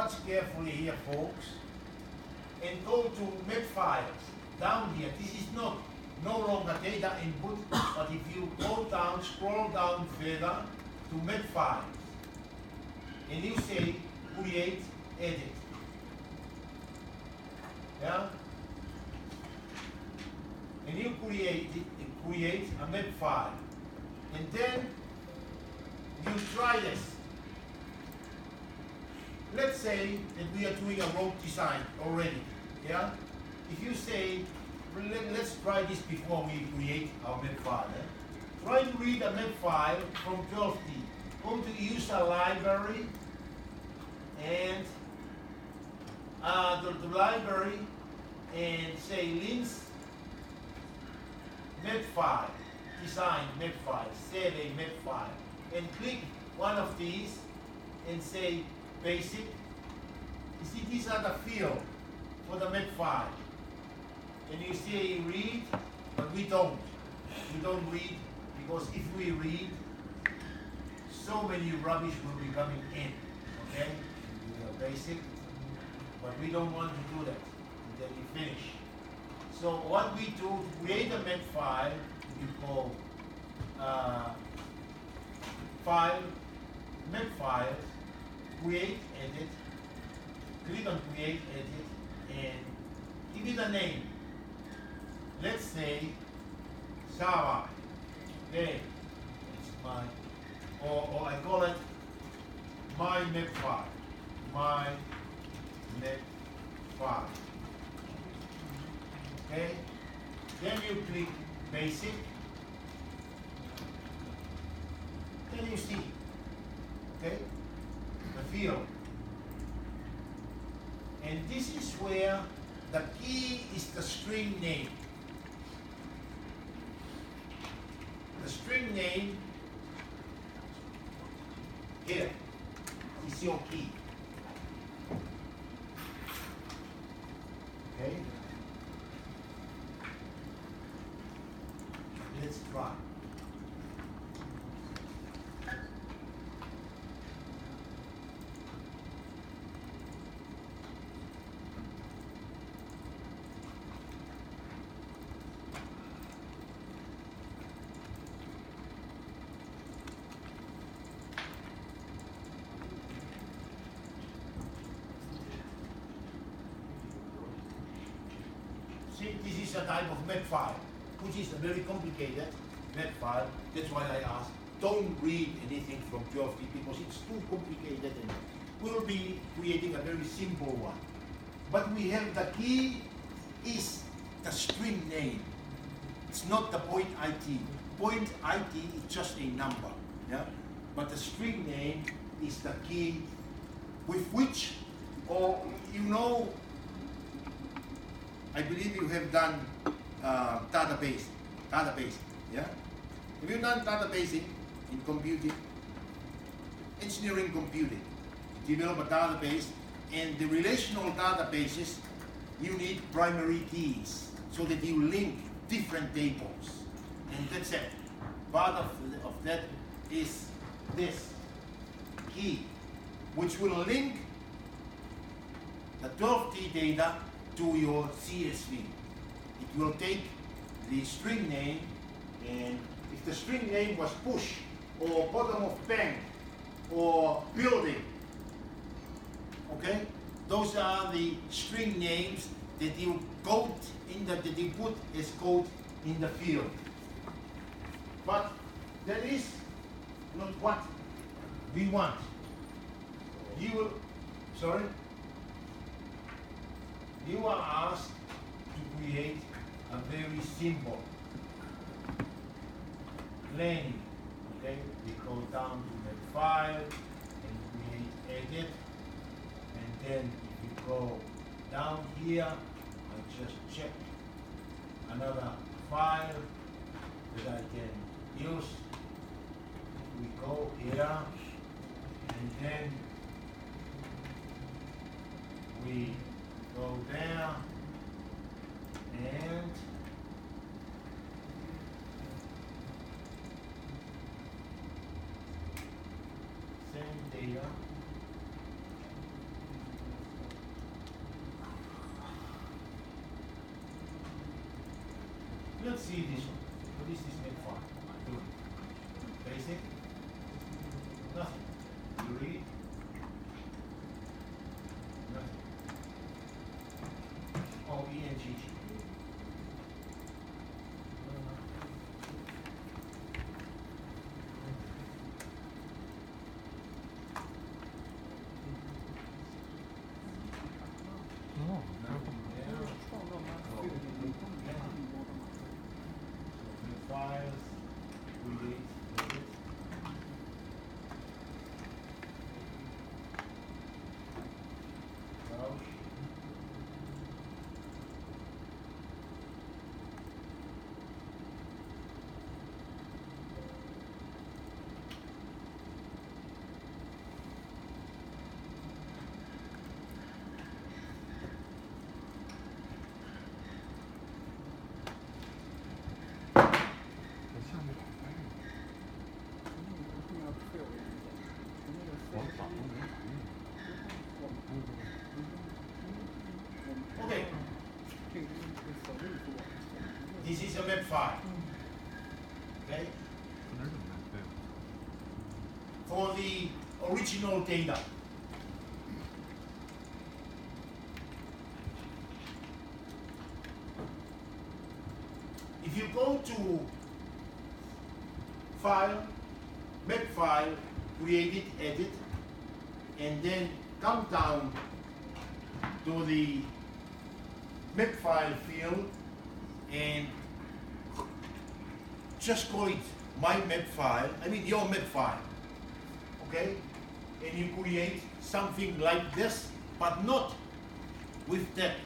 watch carefully here, folks, and go to map files down here. This is no longer data input, but if you go down, scroll down further to map files, and you say create, edit. Yeah? And you create a map file. And then you try this. Let's say that we are doing a road design already. Yeah? If you say, let's try this before we create our map file. Try to read a map file from 12D. Go to user library and the library and say links map file, design map file, save a map file, and click one of these and say basic. You see, these are the field for the map file. And you say read, but we don't. We don't read, because if we read, so many rubbish will be coming in. Okay? We are basic, but we don't want to do that until we finish. So what we do to create a map file, you call file, map files, create, edit, click on create, edit, and give it a name. Let's say Sava. Okay, it's my, or I call it my map file. My map file. Okay, then you click basic. Then you see, okay, the field. And this is where the key is the string name. The string name here is your key. Okay? Let's try. See, this is a type of map file, which is a very complicated map file. That's why I asked, don't read anything from 12D because it's too complicated, and we'll be creating a very simple one. But we have the key is the string name. It's not the point IT. Point IT is just a number, yeah? But the string name is the key with which, or you know, I believe you have done database, yeah? Have you done databasing in computing? Engineering computing. You develop a database, and the relational databases, you need primary keys so that you link different tables. And that's it. Part of that is this key, which will link the 12D data to your CSV. It will take the string name, and if the string name was push, or bottom of bank, or building, okay? Those are the string names that you code in that you put as code in the field. But that is not what we want. You will, sorry? You are asked to create a very simple planning. Okay, we go down to the file and create edit, and then if you go down here, I just check another file that I can use. We go here, and then we go there, and same data, let's see this one. What is this made for? Basic? Nothing. You read? Nothing. Oh, ENGG. Files, delete, delete. Browse. Okay. This is a web file. Okay? For the original data. If you go to File, Web File, Create it, Edit, and then come down to the Map File field and just call it My Map File, your Map File, okay? And you create something like this, but not with that.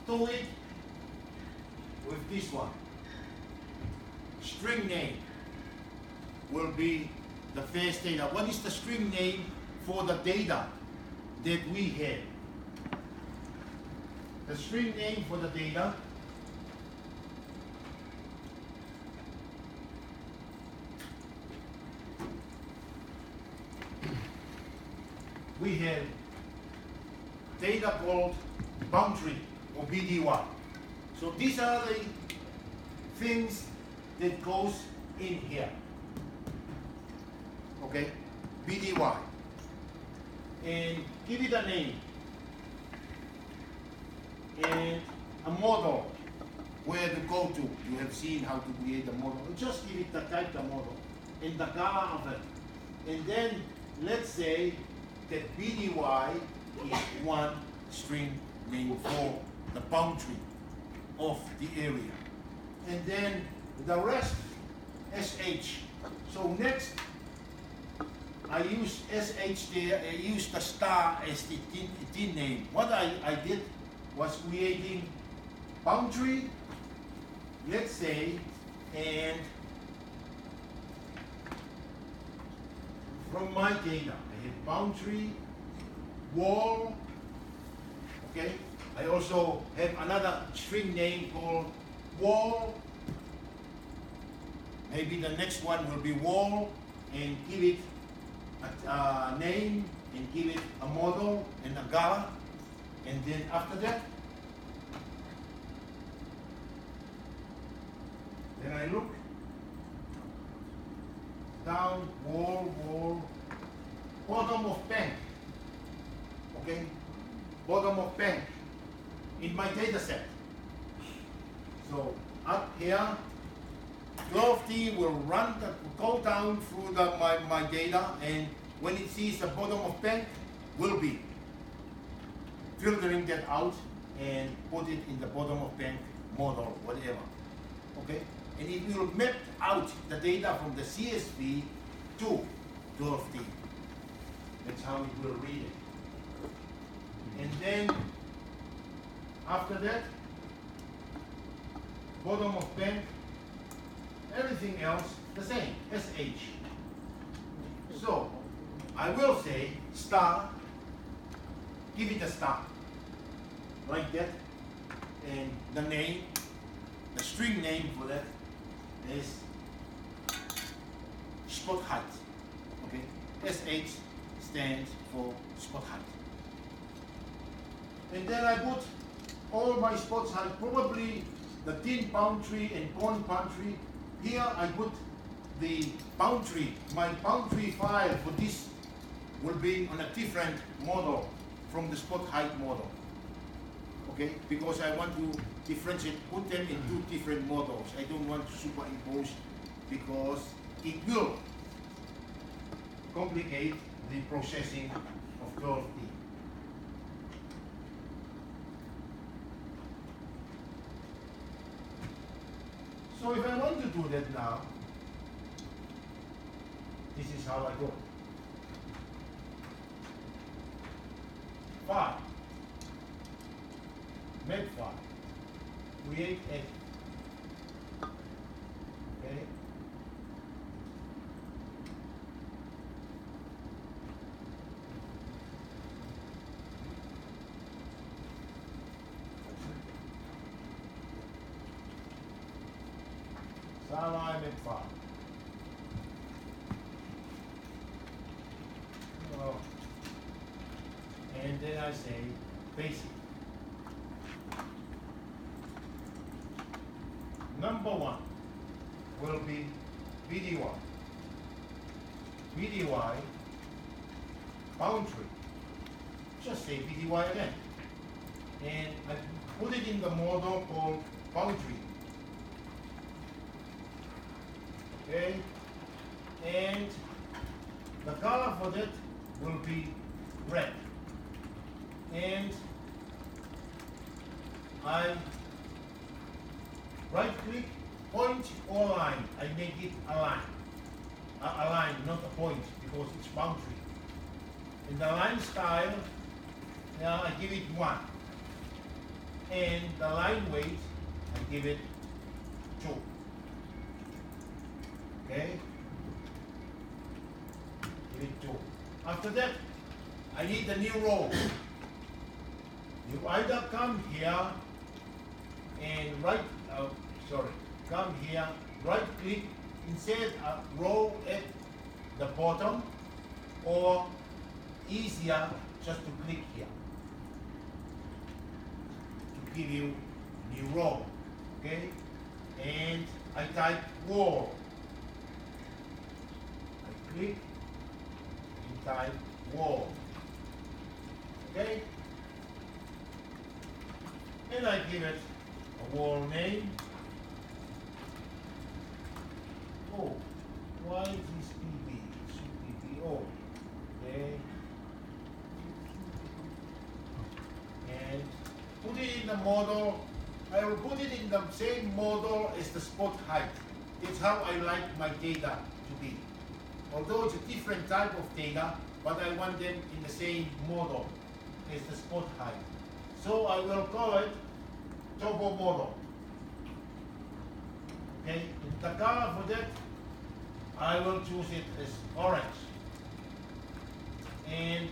Do it with this one. String name will be the first data. What is the string name for the data that we have? The string name for the data we have data called boundary or BDY. So these are the things that goes in here. Okay, BDY. And give it a name. And a model where to go to. You have seen how to create a model. Just give it the type of model and the color of it. And then let's say that BDY is one string name for the boundary of the area. And then the rest SH. So next I use SH there, I use the star as the tin name. What I did was creating boundary, let's say, and from my data, I have boundary, wall, okay? I also have another string name called wall. Maybe the next one will be wall, and give it a name, and give it a model and a color. And then after that, then I look down, wall, bottom of bank. Okay? Bottom of bank in my data set. So up here, 12T will go down through my data, and when it sees the bottom of bank, will be filtering that out and put it in the bottom of bank model, whatever. Okay? And it will map out the data from the CSV to 12T. That's how it will read it. And then after that, bottom of bank, everything else the same, SH. So I will say star, give it a star, like that, and the name, the string name for that is spot height. Okay, SH stands for spot height. And then I put all my spot height, probably the tin boundary and cone boundary. Here I put the boundary. My boundary file for this will be on a different model from the spot height model. Okay, because I want to differentiate, put them in two different models. I don't want to superimpose because it will complicate the processing of 12D. So if I want to do that now, this is how I go. File, make file, create edit. Okay. So I make file. Oh. And then I say basic. Number one will be BDY. BDY boundary. Just say BDY again. And I put it in the model called boundary. Okay? And the color for that will be red. And I right click, point or line. I make it a line. A line, not a point, because it's boundary. In the line style, now I give it 1. And the line weight, I give it 2. Okay? Give it 2. After that, I need a new row. You either come here and come here, right click, insert a row at the bottom, or easier just to click here to give you new row. Okay? And I type wall. I click and type wall. Okay? And I give it a wall name. Oh, why is this PB? It should be PO. Okay. And put it in the model. I will put it in the same model as the spot height. It's how I like my data to be. Although it's a different type of data, but I want them in the same model as the spot height. So I will call it topo model. Okay, and the color for that, I will choose it as orange. And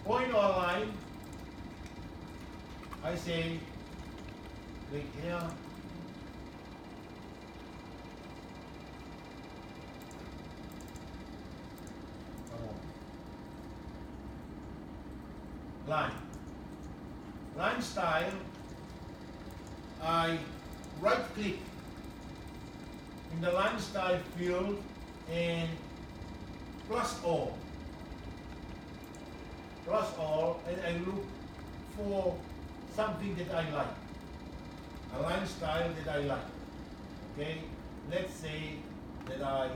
point or line, I say click here. Line. Line style, I right click in the line style field and plus all, and I look for something that I like, a line style that I like. Okay, let's say that I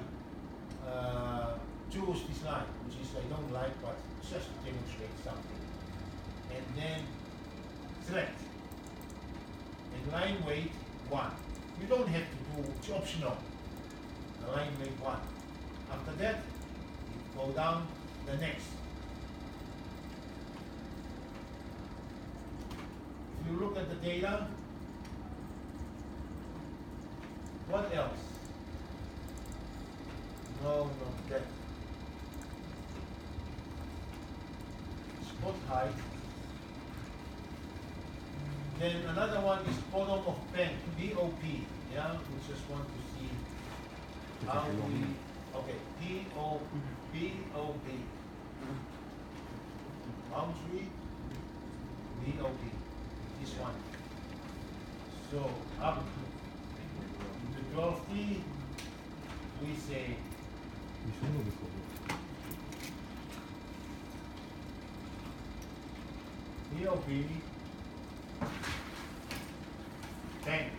choose this line, which is I don't like, but just to demonstrate something. And then select. And line weight 1. You don't have to do, it's optional. The line weight 1. After that, you go down the next. If you look at the data, what else? No, not that. Spot height. Then another one is bottom of pen, BOP. Yeah, we just want to see how we, okay, BOP, boundary, BOP, this one. So up to 12T, we say POP tank,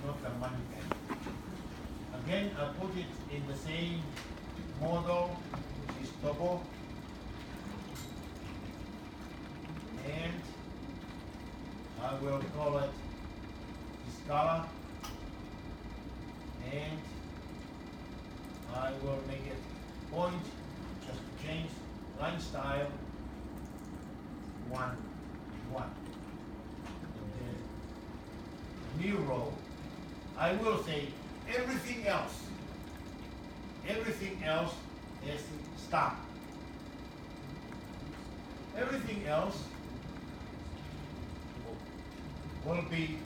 not the money tank. Again, I put it in the same model, which is double, and I will call it Scala, and I will make it point, just to change line style, 1, 1. And then new row, I will say everything else is stop. Everything else will be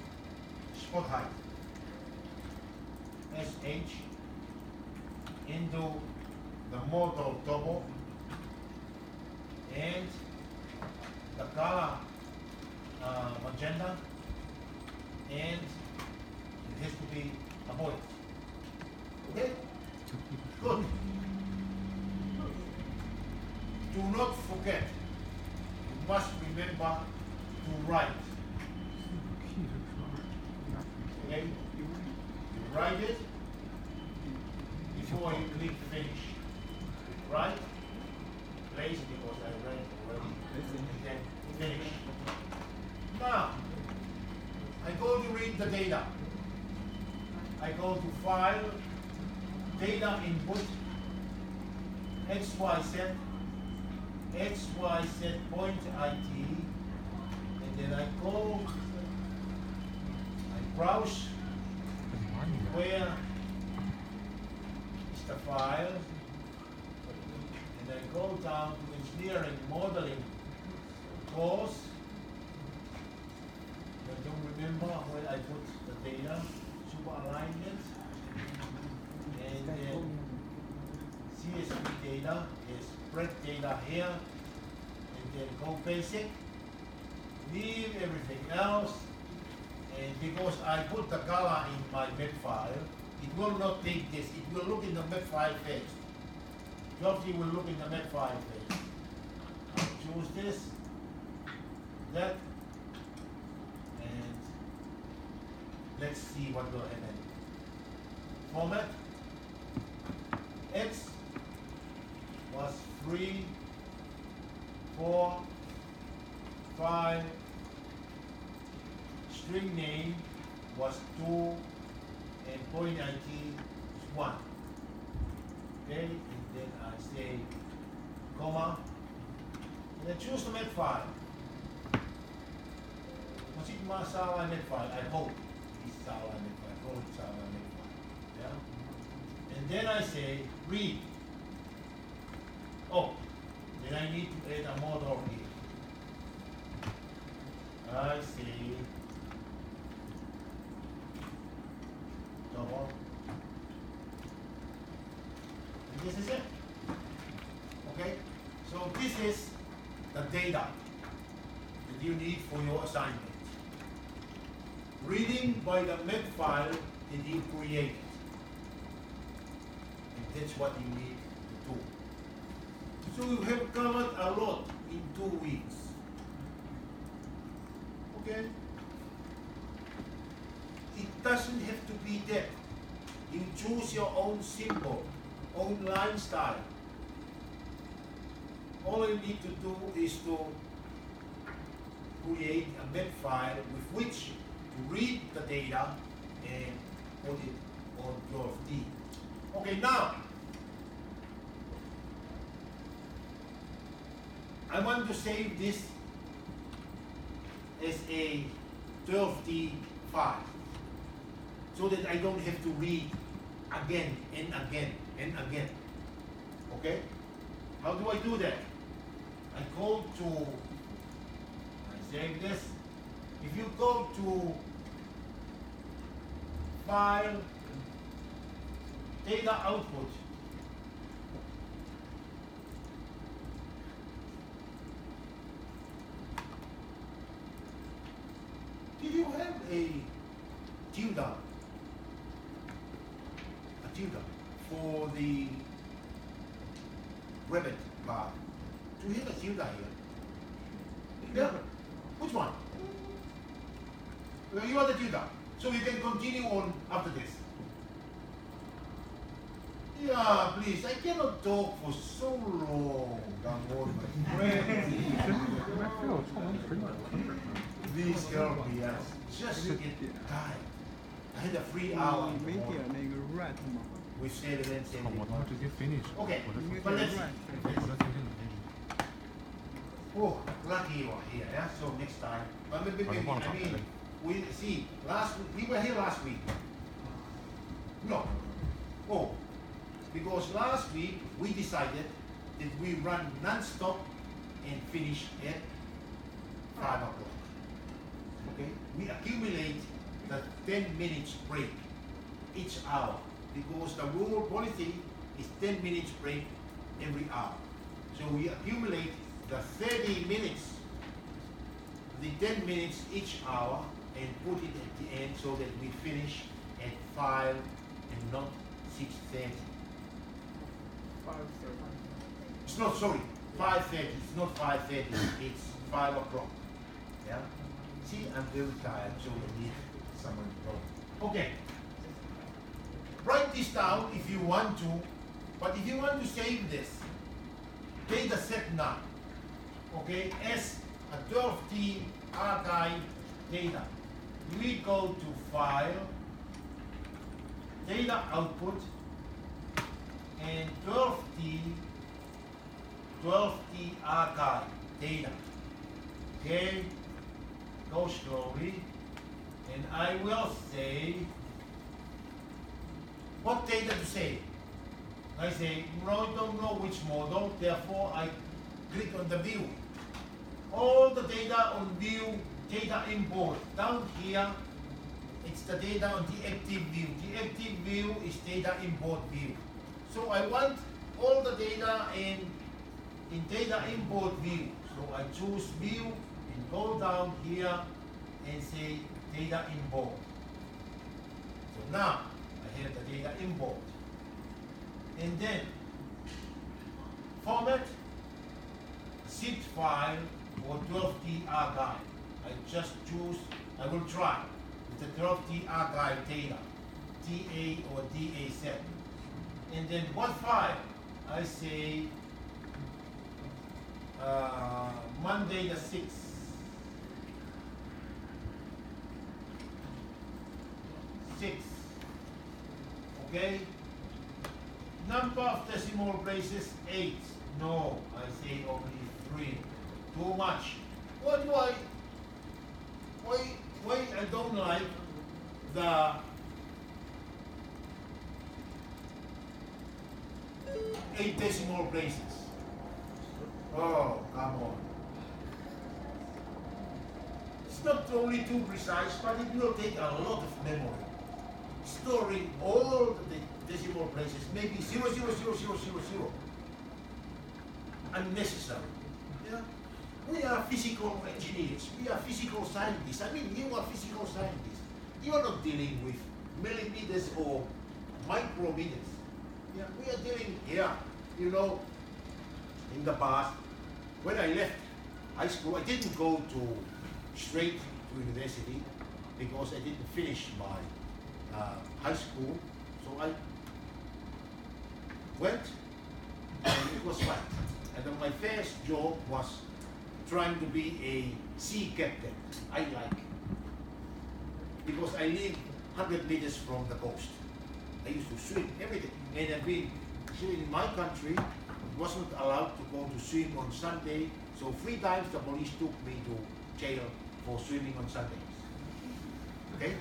spot height. SH into the model double, and the color magenta, and it has to be a point. Okay? Good. Do not forget, you must remember to write. Okay? You write it before you click finish. Right? Place, because I read it already. And then finish. Now, I go to read the data. I go to File, Data Input, XYZ, XYZ point IT, and then I go, I browse where is the file, and I go down to Engineering Modeling course. I don't remember where I put the data, super alignment, and then CSV data is spread data here, and then go basic, leave everything else, and because I put the color in my map file, it will not take this, it will look in the map file first. Geoffrey will look in the map file first. Choose this, that, and let's see what will happen. Format, X was 3, 4, 5, string name was 2, and point ID is 1. Okay, and then I say comma, and then choose the map file. Masih masalah map file, I hope it's salah map file, I hope it's salah map file. Yeah? And then I say read. Oh, then I need to add a model here. I say double. And this is it. Okay? So this is the data that you need for your assignment. Reading by the map file that you created. And that's what you need to do. So you have covered a lot in 2 weeks. Okay? It doesn't have to be that. You choose your own symbol, own line style. All you need to do is to create a map file with which to read the data and put it on your D. Okay, now I want to save this as a 12D file so that I don't have to read again and again and again. Okay? How do I do that? I go to, I save this. If you go to File, Data Output, a tutor for the rabbit bar. Do you have a tutor here? Yeah. Which one? Well, you are the tutor, so you can continue on after this. Yeah, please. I cannot talk for so long. Come on, my friend. Please help me. Just to get tired. I had a free hour. We said it and said it. Okay, but let's. Oh, lucky you are here. Yeah. So next time. But I mean, we see last week, we were here last week. No. Oh. Because last week we decided that we run non-stop and finish at 5 o'clock. Okay? We accumulate the 10 minutes break each hour because the rule policy is 10 minutes break every hour. So we accumulate the 30 minutes, the 10 minutes each hour and put it at the end so that we finish at 5 and not 6:30. It's not, sorry, 5:30. It's not 5:30. It's 5 o'clock. Yeah? See, I'm very tired, so I need someone to go. Okay. Write this down if you want to, but if you want to save this, data set now. Okay, as a 12T archive data. We go to File, Data Output, and 12T archive data. Okay, go slowly, and I will say what data to save. I say, I don't know which model, therefore I click on the view. All the data on view, data import. Down here, it's the data on the active view. The active view is data import view. So I want all the data in data import view. So I choose view and go down here and say data import. So now I have the data import. And then format zip file or 12T archive. I just choose, I will try with the 12T archive data, TA or DA7. And then what file? I say Monday the 6th. 6. Okay? Number of decimal places 8. No, I say only 3. Too much. What do why I don't like the 8 decimal places? Oh, come on. It's not only too precise, but it will take a lot of memory. Storing all the decimal places, maybe 0, 0, 0, 0, 0, 0. Unnecessary. Yeah? We are physical engineers. We are physical scientists. I mean, you are physical scientists. You are not dealing with millimeters or micrometers. Yeah, we are dealing here. You know, in the past, when I left high school, I didn't go straight to university because I didn't finish my high school. So I went, and it was fun. And then my first job was trying to be a sea captain. I like, because I live 100 meters from the coast. I used to swim every day. And I've been swimming in my country. Wasn't allowed to go to swim on Sunday. So 3 times the police took me to jail for swimming on Sundays. Okay?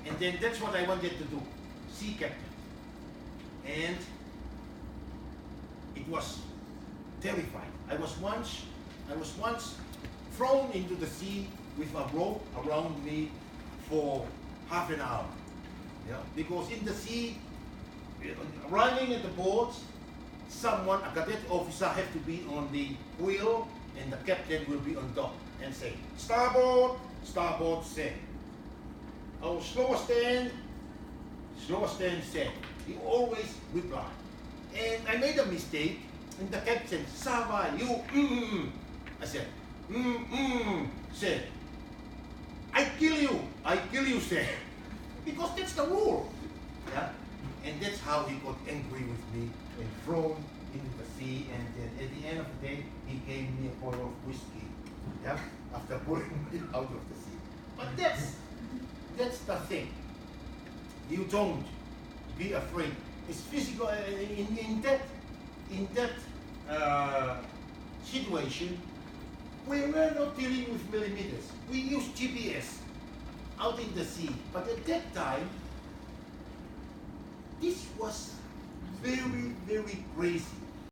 And then that's what I wanted to do, sea captain. And it was terrifying. I was once thrown into the sea with a rope around me for half an hour. Yeah? Because in the sea, running at the boat, someone, a cadet officer, have to be on the wheel and the captain will be on top and say, starboard, starboard, set. Our slowest stand said, he always replied. And I made a mistake, and the captain, Sava, you, I said, said, I kill you, said. Because that's the rule. Yeah? And that's how he got angry with me and thrown into the sea. And then at the end of the day, he gave me a bottle of whiskey. Yeah? After pulling me out of the sea. But that's the thing. You don't be afraid. It's physical. In that situation, we were not dealing with millimeters. We used GPS out in the sea. But at that time, this was very, very crazy.